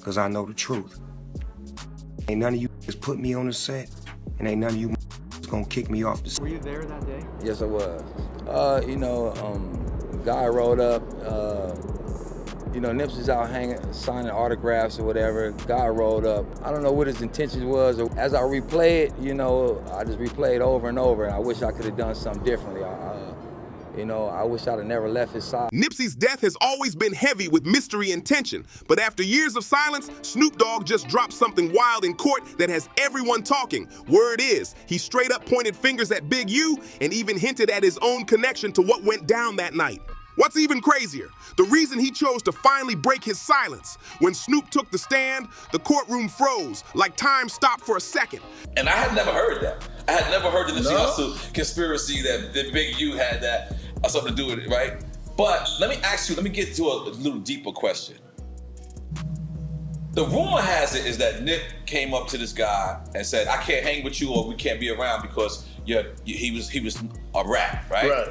because I know the truth. Ain't none of you just put me on the set, and ain't none of you gonna kick me off the set. Were you there that day? Yes, I was. Guy rolled up, Nipsey's out hanging, signing autographs or whatever. Guy rolled up. I don't know what his intentions was. As I replay it, I just replay it over and over, and I wish I could have done something differently. I wish I'd have never left his side. Nipsey's death has always been heavy with mystery and tension, but after years of silence, Snoop Dogg just dropped something wild in court that has everyone talking. Word is, he straight up pointed fingers at Big U and even hinted at his own connection to what went down that night. What's even crazier, the reason he chose to finally break his silence. When Snoop took the stand, the courtroom froze, like time stopped for a second. And I had never heard that. I had never heard the Nipsey Hustle conspiracy that Big U had that something to do with it, right? But let me get to a little deeper question. The rumor has it is that Nip came up to this guy and said, I can't hang with you or we can't be around because he was a rat, right? Right.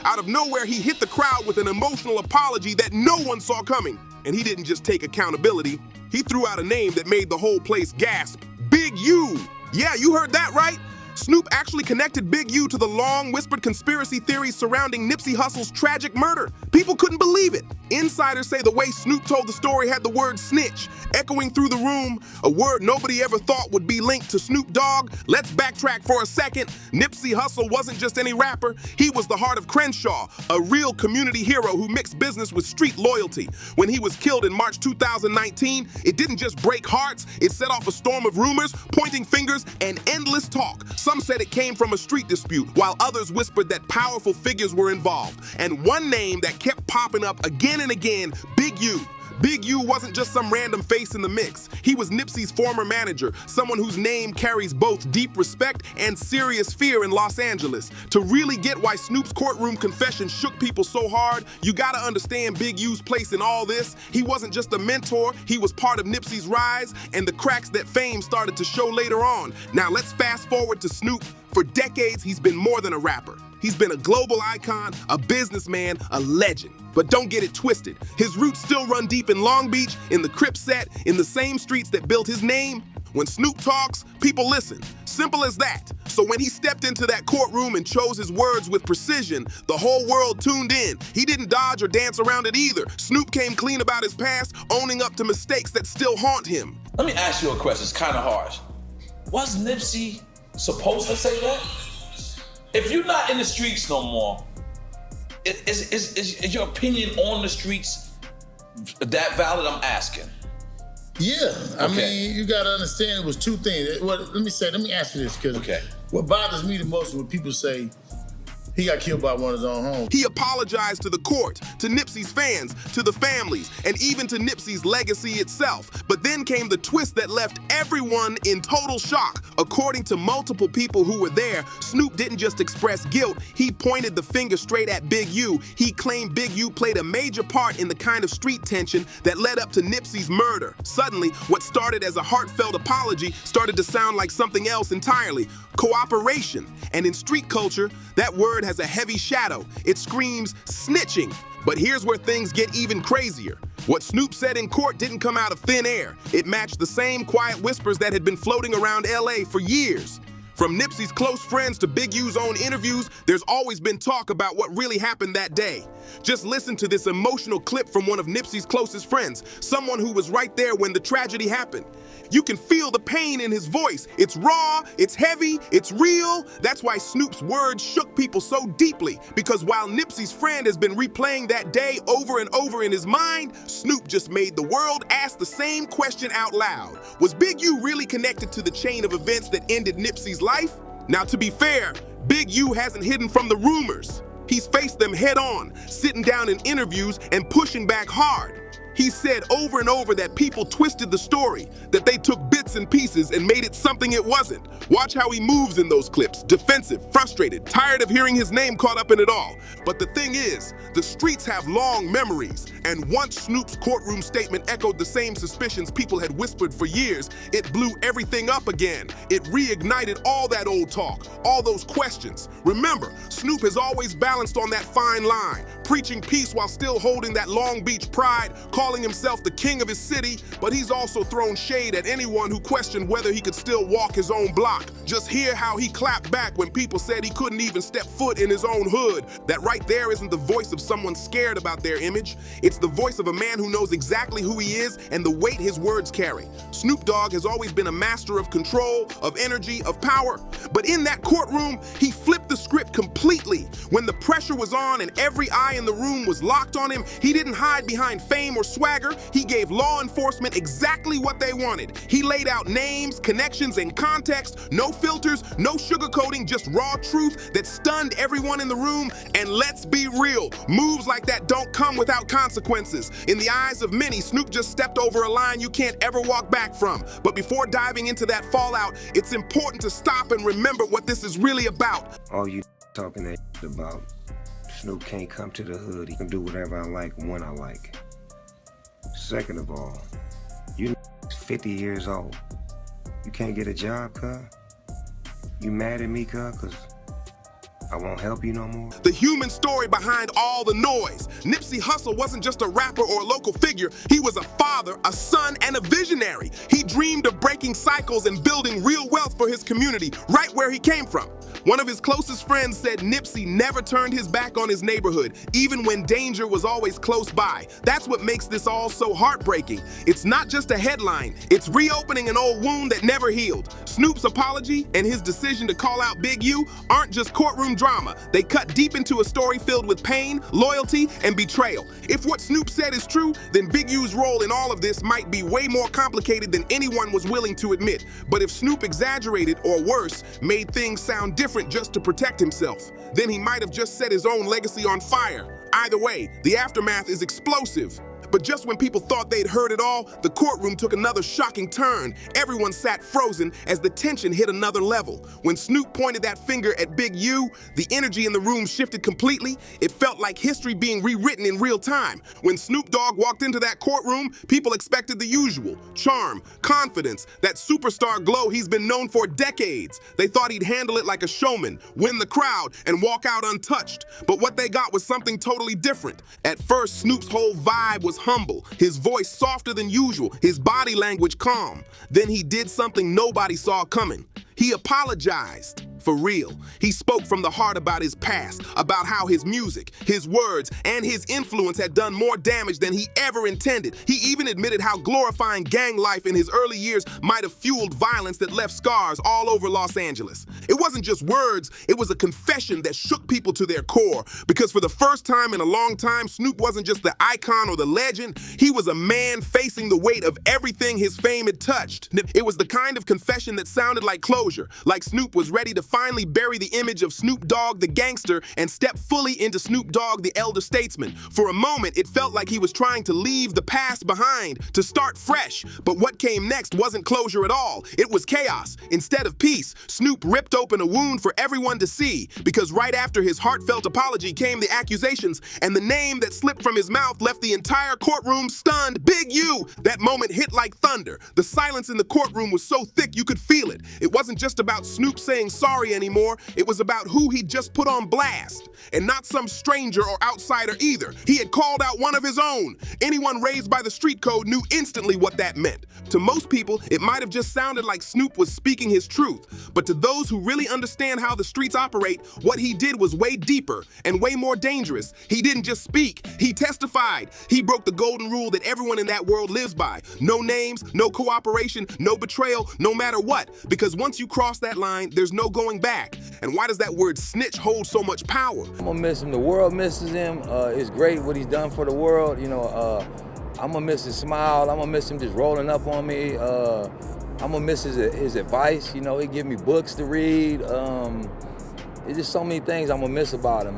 Out of nowhere, he hit the crowd with an emotional apology that no one saw coming. And he didn't just take accountability, he threw out a name that made the whole place gasp. Big U. Yeah, you heard that right. Snoop actually connected Big U to the long whispered conspiracy theories surrounding Nipsey Hussle's tragic murder. People couldn't believe it. Insiders say the way Snoop told the story had the word snitch echoing through the room, a word nobody ever thought would be linked to Snoop Dogg. Let's backtrack for a second. Nipsey Hussle wasn't just any rapper. He was the heart of Crenshaw, a real community hero who mixed business with street loyalty. When he was killed in March 2019, it didn't just break hearts, it set off a storm of rumors, pointing fingers, and endless talk. Some said it came from a street dispute, while others whispered that powerful figures were involved. And one name that kept popping up again and again, Big U. Big U wasn't just some random face in the mix. He was Nipsey's former manager, someone whose name carries both deep respect and serious fear in Los Angeles. To really get why Snoop's courtroom confession shook people so hard, you gotta understand Big U's place in all this. He wasn't just a mentor, he was part of Nipsey's rise and the cracks that fame started to show later on. Now let's fast forward to Snoop. For decades, he's been more than a rapper. He's been a global icon, a businessman, a legend. But don't get it twisted. His roots still run deep in Long Beach, in the Crip set, in the same streets that built his name. When Snoop talks, people listen. Simple as that. So when he stepped into that courtroom and chose his words with precision, the whole world tuned in. He didn't dodge or dance around it either. Snoop came clean about his past, owning up to mistakes that still haunt him. Let me ask you a question, it's kind of harsh. Was Nipsey supposed to say that? If you're not in the streets no more, is your opinion on the streets that valid? I'm asking. Yeah, I mean, you gotta understand it was two things. Let me ask you this, because what bothers me the most is when people say he got killed by one of his own homes. He apologized to the court, to Nipsey's fans, to the families, and even to Nipsey's legacy itself. But then came the twist that left everyone in total shock. According to multiple people who were there, Snoop didn't just express guilt, he pointed the finger straight at Big U. He claimed Big U played a major part in the kind of street tension that led up to Nipsey's murder. Suddenly, what started as a heartfelt apology started to sound like something else entirely. Cooperation. And in street culture, that word has a heavy shadow. It screams snitching. But here's where things get even crazier. What Snoop said in court didn't come out of thin air. It matched the same quiet whispers that had been floating around LA for years. From Nipsey's close friends to Big U's own interviews, there's always been talk about what really happened that day. Just listen to this emotional clip from one of Nipsey's closest friends, someone who was right there when the tragedy happened. You can feel the pain in his voice. It's raw, it's heavy, it's real. That's why Snoop's words shook people so deeply, because while Nipsey's friend has been replaying that day over and over in his mind, Snoop just made the world ask the same question out loud. Was Big U really connected to the chain of events that ended Nipsey's life? Now, to be fair, Big U hasn't hidden from the rumors. He's faced them head on, sitting down in interviews and pushing back hard. He said over and over that people twisted the story, that they took bits and pieces and made it something it wasn't. Watch how he moves in those clips, defensive, frustrated, tired of hearing his name caught up in it all. But the thing is, the streets have long memories, and once Snoop's courtroom statement echoed the same suspicions people had whispered for years, it blew everything up again. It reignited all that old talk, all those questions. Remember, Snoop has always balanced on that fine line, preaching peace while still holding that Long Beach pride, calling himself the king of his city, but he's also thrown shade at anyone who questioned whether he could still walk his own block. Just hear how he clapped back when people said he couldn't even step foot in his own hood. That right there isn't the voice of someone scared about their image. It's the voice of a man who knows exactly who he is and the weight his words carry. Snoop Dogg has always been a master of control, of energy, of power. But in that courtroom, he flipped the script completely. When the pressure was on and every eye in the room was locked on him, he didn't hide behind fame or swagger. He gave law enforcement exactly what they wanted. He laid out names, connections, and context. No filters, no sugarcoating, just raw truth that stunned everyone in the room. And let's be real, moves like that don't come without consequences. In the eyes of many, Snoop just stepped over a line you can't ever walk back from. But before diving into that fallout, it's important to stop and remember what this is really about. All you talking that about, Snoop can't come to the hood. He can do whatever I like when I like. Second of all, you 50 years old. You can't get a job, cuz? You mad at me, cuz? Cause I won't help you no more. The human story behind all the noise. Nipsey Hustle wasn't just a rapper or a local figure. He was a father, a son, and a visionary. He dreamed of breaking cycles and building real wealth for his community, right where he came from. One of his closest friends said Nipsey never turned his back on his neighborhood, even when danger was always close by. That's what makes this all so heartbreaking. It's not just a headline, it's reopening an old wound that never healed. Snoop's apology and his decision to call out Big U aren't just courtroom drama. They cut deep into a story filled with pain, loyalty, and betrayal. If what Snoop said is true, then Big U's role in all of this might be way more complicated than anyone was willing to admit. But if Snoop exaggerated, or worse, made things sound different just to protect himself, then he might have just set his own legacy on fire. Either way, the aftermath is explosive. But just when people thought they'd heard it all, the courtroom took another shocking turn. Everyone sat frozen as the tension hit another level. When Snoop pointed that finger at Big U, the energy in the room shifted completely. It felt like history being rewritten in real time. When Snoop Dogg walked into that courtroom, people expected the usual: charm, confidence, that superstar glow he's been known for decades. They thought he'd handle it like a showman, win the crowd, and walk out untouched. But what they got was something totally different. At first, Snoop's whole vibe was humble, his voice softer than usual, his body language calm. Then he did something nobody saw coming. He apologized. For real. He spoke from the heart about his past, about how his music, his words, and his influence had done more damage than he ever intended. He even admitted how glorifying gang life in his early years might have fueled violence that left scars all over Los Angeles. It wasn't just words, it was a confession that shook people to their core. Because for the first time in a long time, Snoop wasn't just the icon or the legend, he was a man facing the weight of everything his fame had touched. It was the kind of confession that sounded like closure, like Snoop was ready to finally bury the image of Snoop Dogg the gangster and step fully into Snoop Dogg the elder statesman. For a moment, it felt like he was trying to leave the past behind, to start fresh. But what came next wasn't closure at all. It was chaos. Instead of peace, Snoop ripped open a wound for everyone to see. Because right after his heartfelt apology came the accusations, and the name that slipped from his mouth left the entire courtroom stunned. Big U! That moment hit like thunder. The silence in the courtroom was so thick you could feel it. It wasn't just about Snoop saying sorry anymore. It was about who he just put on blast. And not some stranger or outsider either. He had called out one of his own. Anyone raised by the street code knew instantly what that meant. To most people, it might have just sounded like Snoop was speaking his truth. But to those who really understand how the streets operate, what he did was way deeper and way more dangerous. He didn't just speak, he testified. He broke the golden rule that everyone in that world lives by. No names, no cooperation, no betrayal, no matter what. Because once you cross that line, there's no going back. And why does that word snitch hold so much power? I'm gonna miss him. The world misses him. It's great what he's done for the world. You know, I'm gonna miss his smile. I'm gonna miss him just rolling up on me. I'm gonna miss his advice. You know, he give me books to read. There's just so many things I'm gonna miss about him.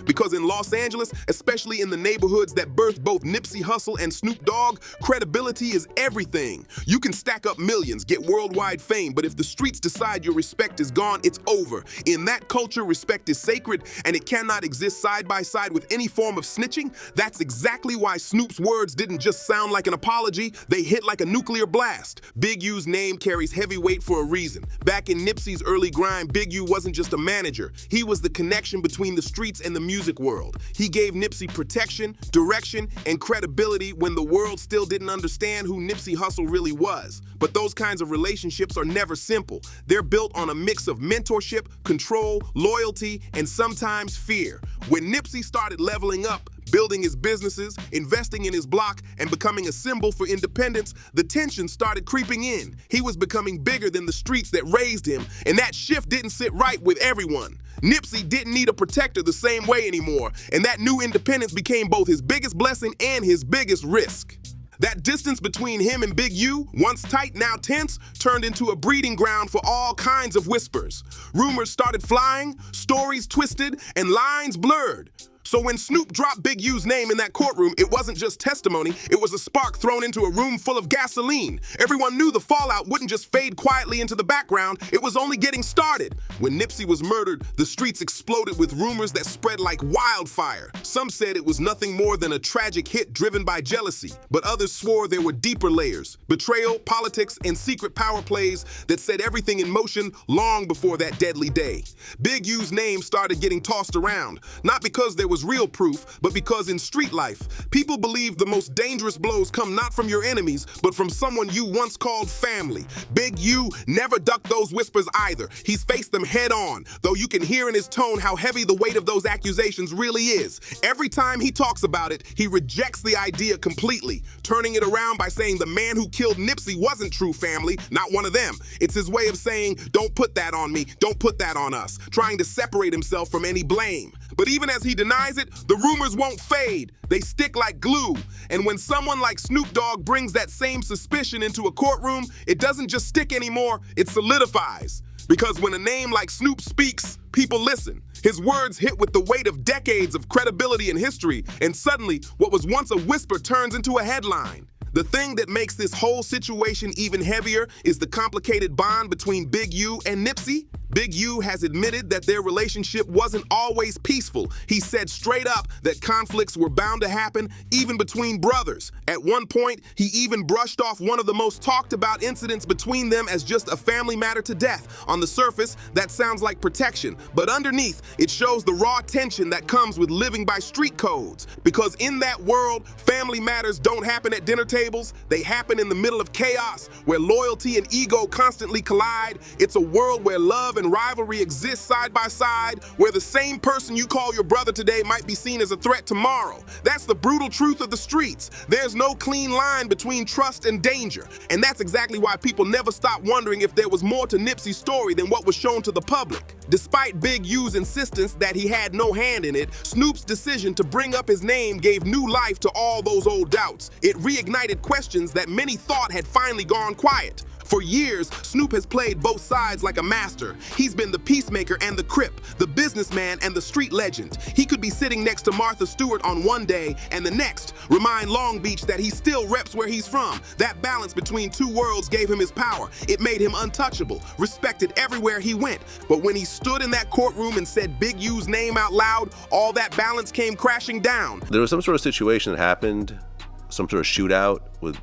Because in Los Angeles, especially in the neighborhoods that birthed both Nipsey Hustle and Snoop Dogg, credibility is everything. You can stack up millions, get worldwide fame, but if the streets decide your respect is gone, it's over. In that culture, respect is sacred, and it cannot exist side by side with any form of snitching. That's exactly why Snoop's words didn't just sound like an apology, they hit like a nuclear blast. Big U's name carries heavy weight for a reason. Back in Nipsey's early grind, Big U wasn't just a manager. He was the connection between the streets and the music world. He gave Nipsey protection, direction, and credibility when the world still didn't understand who Nipsey Hustle really was. But those kinds of relationships are never simple. They're built on a mix of mentorship, control, loyalty, and sometimes fear. When Nipsey started leveling up, building his businesses, investing in his block, and becoming a symbol for independence, the tension started creeping in. He was becoming bigger than the streets that raised him, and that shift didn't sit right with everyone. Nipsey didn't need a protector the same way anymore, and that new independence became both his biggest blessing and his biggest risk. That distance between him and Big U, once tight, now tense, turned into a breeding ground for all kinds of whispers. Rumors started flying, stories twisted, and lines blurred. So when Snoop dropped Big U's name in that courtroom, it wasn't just testimony, it was a spark thrown into a room full of gasoline. Everyone knew the fallout wouldn't just fade quietly into the background, it was only getting started. When Nipsey was murdered, the streets exploded with rumors that spread like wildfire. Some said it was nothing more than a tragic hit driven by jealousy, but others swore there were deeper layers, betrayal, politics, and secret power plays that set everything in motion long before that deadly day. Big U's name started getting tossed around, not because there was real proof, but because in street life, people believe the most dangerous blows come not from your enemies, but from someone you once called family. Big U never ducked those whispers either. He's faced them head on, though you can hear in his tone how heavy the weight of those accusations really is. Every time he talks about it, he rejects the idea completely, turning it around by saying the man who killed Nipsey wasn't true family, not one of them. It's his way of saying, don't put that on me, don't put that on us, trying to separate himself from any blame. But even as he denies it, the rumors won't fade. They stick like glue. And when someone like Snoop Dogg brings that same suspicion into a courtroom, it doesn't just stick anymore, it solidifies. Because when a name like Snoop speaks, people listen. His words hit with the weight of decades of credibility and history, and suddenly, what was once a whisper turns into a headline. The thing that makes this whole situation even heavier is the complicated bond between Big U and Nipsey. Big U has admitted that their relationship wasn't always peaceful. He said straight up that conflicts were bound to happen, even between brothers. At one point, he even brushed off one of the most talked about incidents between them as just a family matter to death. On the surface, that sounds like protection, but underneath, it shows the raw tension that comes with living by street codes. Because in that world, family matters don't happen at dinner tables, they happen in the middle of chaos, where loyalty and ego constantly collide. It's a world where love and rivalry exist side by side, where the same person you call your brother today might be seen as a threat tomorrow. That's the brutal truth of the streets. There's no clean line between trust and danger. And that's exactly why people never stop wondering if there was more to Nipsey's story than what was shown to the public. Despite Big U's insistence that he had no hand in it, Snoop's decision to bring up his name gave new life to all those old doubts. It reignited questions that many thought had finally gone quiet. For years, Snoop has played both sides like a master. He's been the peacemaker and the crip, the businessman and the street legend. He could be sitting next to Martha Stewart on one day and the next remind Long Beach that he still reps where he's from. That balance between two worlds gave him his power. It made him untouchable, respected everywhere he went. But when he stood in that courtroom and said Big U's name out loud, all that balance came crashing down. There was some sort of situation that happened, some sort of shootout with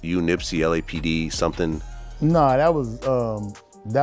you, Nipsey, LAPD, something. No, that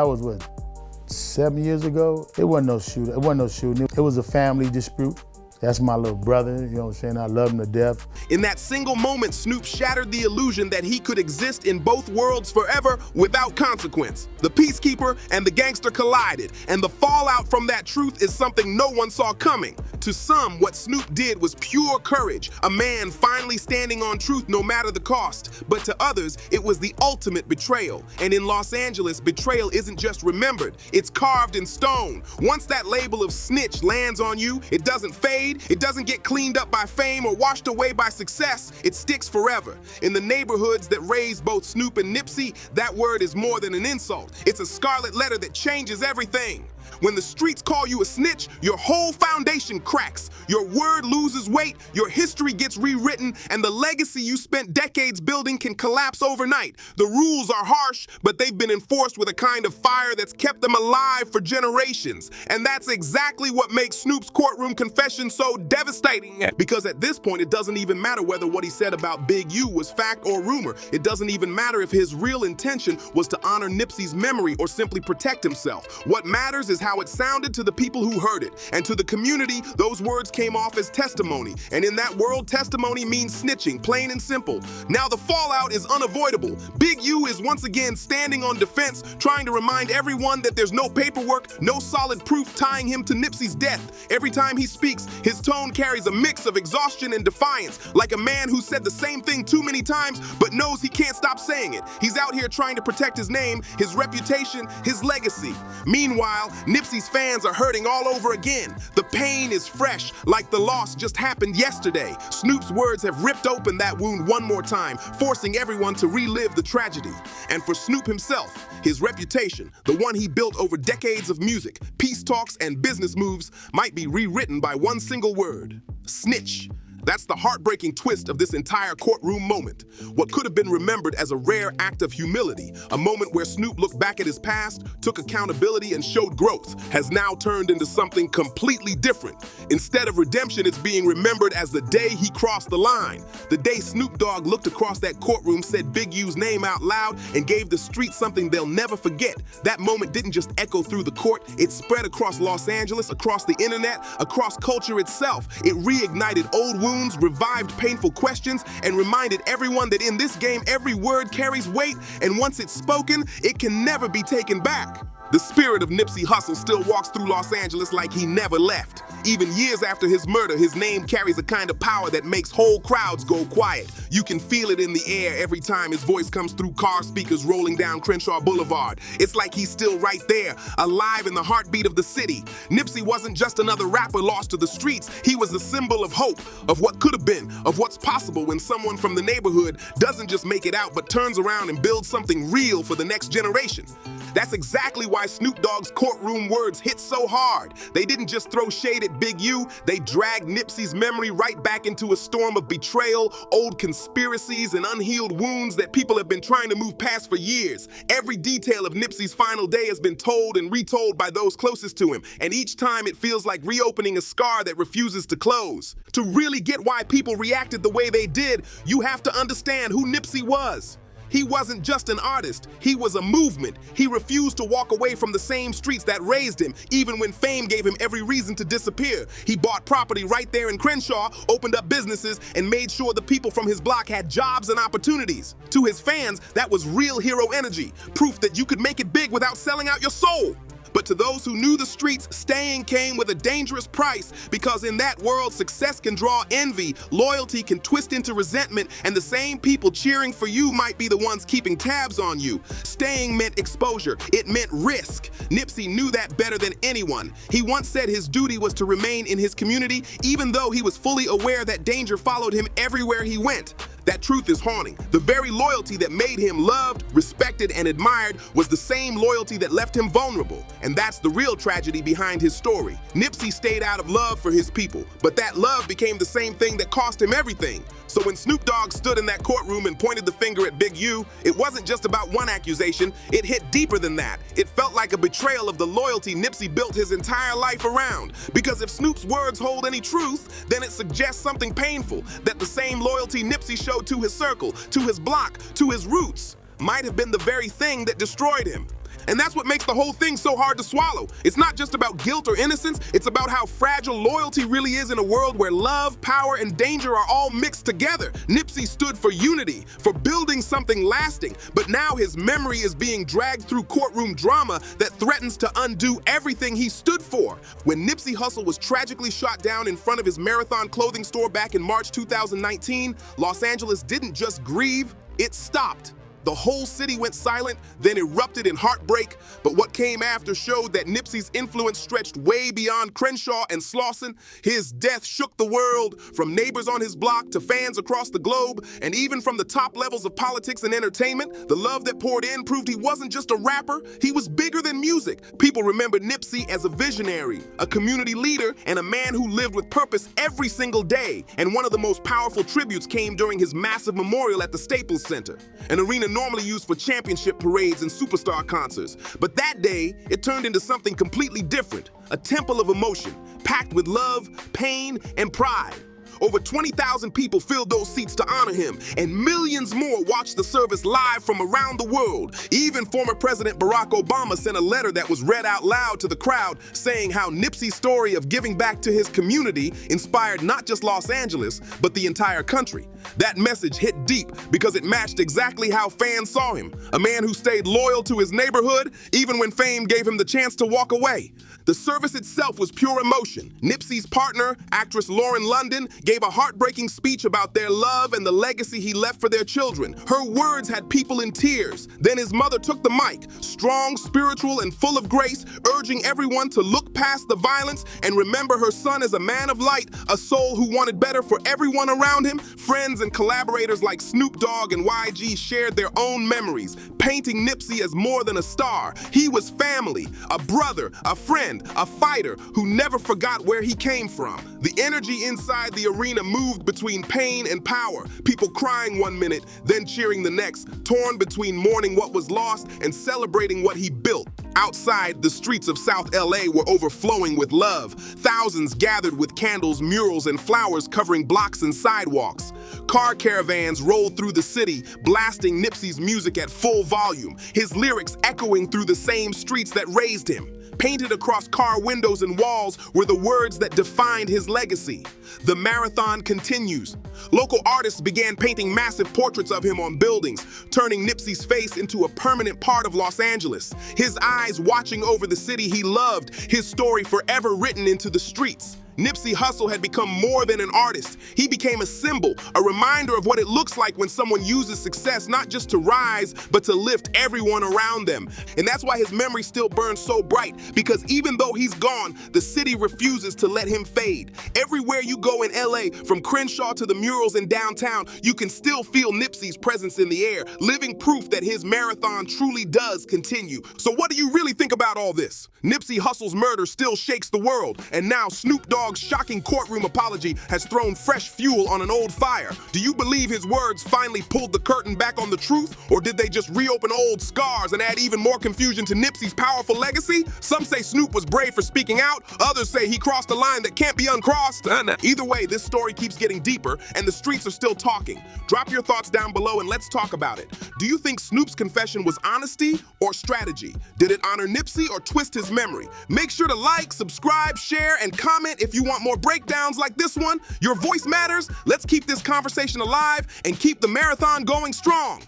was what, 7 years ago? It wasn't no shooting. It wasn't no shooting. It was a family dispute. That's my little brother, you know what I'm saying? I love him to death. In that single moment, Snoop shattered the illusion that he could exist in both worlds forever without consequence. The peacekeeper and the gangster collided, and the fallout from that truth is something no one saw coming. To some, what Snoop did was pure courage, a man finally standing on truth no matter the cost. But to others, it was the ultimate betrayal. And in Los Angeles, betrayal isn't just remembered, it's carved in stone. Once that label of snitch lands on you, it doesn't fade, it doesn't get cleaned up by fame or washed away by success, it sticks forever. In the neighborhoods that raised both Snoop and Nipsey, that word is more than an insult. It's a scarlet letter that changes everything. When the streets call you a snitch, your whole foundation cracks. Your word loses weight, your history gets rewritten, and the legacy you spent decades building can collapse overnight. The rules are harsh, but they've been enforced with a kind of fire that's kept them alive for generations. And that's exactly what makes Snoop's courtroom confession so devastating. Because at this point, it doesn't even matter whether what he said about Big U was fact or rumor. It doesn't even matter if his real intention was to honor Nipsey's memory or simply protect himself. What matters is how it sounded to the people who heard it. And to the community, those words came off as testimony. And in that world, testimony means snitching, plain and simple. Now the fallout is unavoidable. Big U is once again standing on defense, trying to remind everyone that there's no paperwork, no solid proof tying him to Nipsey's death. Every time he speaks, his tone carries a mix of exhaustion and defiance, like a man who said the same thing too many times but knows he can't stop saying it. He's out here trying to protect his name, his reputation, his legacy. Meanwhile, Nipsey's fans are hurting all over again. The pain is fresh, like the loss just happened yesterday. Snoop's words have ripped open that wound one more time, forcing everyone to relive the tragedy. And for Snoop himself, his reputation, the one he built over decades of music, peace talks, and business moves, might be rewritten by one single word: snitch. That's the heartbreaking twist of this entire courtroom moment. What could have been remembered as a rare act of humility, a moment where Snoop looked back at his past, took accountability, and showed growth, has now turned into something completely different. Instead of redemption, it's being remembered as the day he crossed the line. The day Snoop Dogg looked across that courtroom, said Big U's name out loud, and gave the streets something they'll never forget. That moment didn't just echo through the court, it spread across Los Angeles, across the internet, across culture itself. It reignited old wounds, revived painful questions, and reminded everyone that in this game, every word carries weight, and once it's spoken, it can never be taken back. The spirit of Nipsey Hustle still walks through Los Angeles like he never left. Even years after his murder, his name carries a kind of power that makes whole crowds go quiet. You can feel it in the air every time his voice comes through car speakers rolling down Crenshaw Boulevard. It's like he's still right there, alive in the heartbeat of the city. Nipsey wasn't just another rapper lost to the streets. He was a symbol of hope, of what could have been, of what's possible when someone from the neighborhood doesn't just make it out, but turns around and builds something real for the next generation. That's exactly why Snoop Dogg's courtroom words hit so hard. They didn't just throw shade at Big U, they dragged Nipsey's memory right back into a storm of betrayal, old conspiracies, and unhealed wounds that people have been trying to move past for years. Every detail of Nipsey's final day has been told and retold by those closest to him, and each time it feels like reopening a scar that refuses to close. To really get why people reacted the way they did, you have to understand who Nipsey was. He wasn't just an artist, he was a movement. He refused to walk away from the same streets that raised him, even when fame gave him every reason to disappear. He bought property right there in Crenshaw, opened up businesses, and made sure the people from his block had jobs and opportunities. To his fans, that was real hero energy, proof that you could make it big without selling out your soul. But to those who knew the streets, staying came with a dangerous price, because in that world, success can draw envy, loyalty can twist into resentment, and the same people cheering for you might be the ones keeping tabs on you. Staying meant exposure. It meant risk. Nipsey knew that better than anyone. He once said his duty was to remain in his community, even though he was fully aware that danger followed him everywhere he went. That truth is haunting. The very loyalty that made him loved, respected, and admired was the same loyalty that left him vulnerable. And that's the real tragedy behind his story. Nipsey stayed out of love for his people, but that love became the same thing that cost him everything. So when Snoop Dogg stood in that courtroom and pointed the finger at Big U, it wasn't just about one accusation, it hit deeper than that. It felt like a betrayal of the loyalty Nipsey built his entire life around. Because if Snoop's words hold any truth, then it suggests something painful, that the same loyalty Nipsey showed to his circle, to his block, to his roots, might have been the very thing that destroyed him. And that's what makes the whole thing so hard to swallow. It's not just about guilt or innocence, it's about how fragile loyalty really is in a world where love, power, and danger are all mixed together. Nipsey stood for unity, for building something lasting, but now his memory is being dragged through courtroom drama that threatens to undo everything he stood for. When Nipsey Hustle was tragically shot down in front of his Marathon clothing store back in March 2019, Los Angeles didn't just grieve, it stopped. The whole city went silent, then erupted in heartbreak, but what came after showed that Nipsey's influence stretched way beyond Crenshaw and Slauson. His death shook the world, from neighbors on his block to fans across the globe, and even from the top levels of politics and entertainment. The love that poured in proved he wasn't just a rapper, he was bigger than music. People remember Nipsey as a visionary, a community leader, and a man who lived with purpose every single day. And one of the most powerful tributes came during his massive memorial at the Staples Center, an arena normally used for championship parades and superstar concerts. But that day, it turned into something completely different, a temple of emotion, packed with love, pain, and pride. Over 20,000 people filled those seats to honor him, and millions more watched the service live from around the world. Even former President Barack Obama sent a letter that was read out loud to the crowd saying how Nipsey's story of giving back to his community inspired not just Los Angeles, but the entire country. That message hit deep because it matched exactly how fans saw him, a man who stayed loyal to his neighborhood even when fame gave him the chance to walk away. The service itself was pure emotion. Nipsey's partner, actress Lauren London, gave a heartbreaking speech about their love and the legacy he left for their children. Her words had people in tears. Then his mother took the mic, strong, spiritual, and full of grace, urging everyone to look past the violence and remember her son as a man of light, a soul who wanted better for everyone around him. Friends and collaborators like Snoop Dogg and YG shared their own memories, painting Nipsey as more than a star. He was family, a brother, a friend, a fighter who never forgot where he came from. The energy inside the arena moved between pain and power, people crying one minute, then cheering the next, torn between mourning what was lost and celebrating what he built. Outside, the streets of South LA were overflowing with love. Thousands gathered with candles, murals, and flowers covering blocks and sidewalks. Car caravans rolled through the city, blasting Nipsey's music at full volume, his lyrics echoing through the same streets that raised him. Painted across car windows and walls were the words that defined his legacy. The marathon continues. Local artists began painting massive portraits of him on buildings, turning Nipsey's face into a permanent part of Los Angeles. His eyes watching over the city he loved, his story forever written into the streets. Nipsey Hustle had become more than an artist. He became a symbol, a reminder of what it looks like when someone uses success not just to rise, but to lift everyone around them. And that's why his memory still burns so bright, because even though he's gone, the city refuses to let him fade. Everywhere you go in LA, from Crenshaw to the murals in downtown, you can still feel Nipsey's presence in the air, living proof that his marathon truly does continue. So what do you really think about all this? Nipsey Hussle's murder still shakes the world, and now Snoop Dogg's shocking courtroom apology has thrown fresh fuel on an old fire. Do you believe his words finally pulled the curtain back on the truth, or did they just reopen old scars and add even more confusion to Nipsey's powerful legacy? Some say Snoop was brave for speaking out, others say he crossed a line that can't be uncrossed. Either way, this story keeps getting deeper, and the streets are still talking. Drop your thoughts down below and let's talk about it. Do you think Snoop's confession was honesty or strategy? Did it honor Nipsey or twist his memory? Make sure to like, subscribe, share, and comment if you want more breakdowns like this one. Your voice matters. Let's keep this conversation alive and keep the marathon going strong.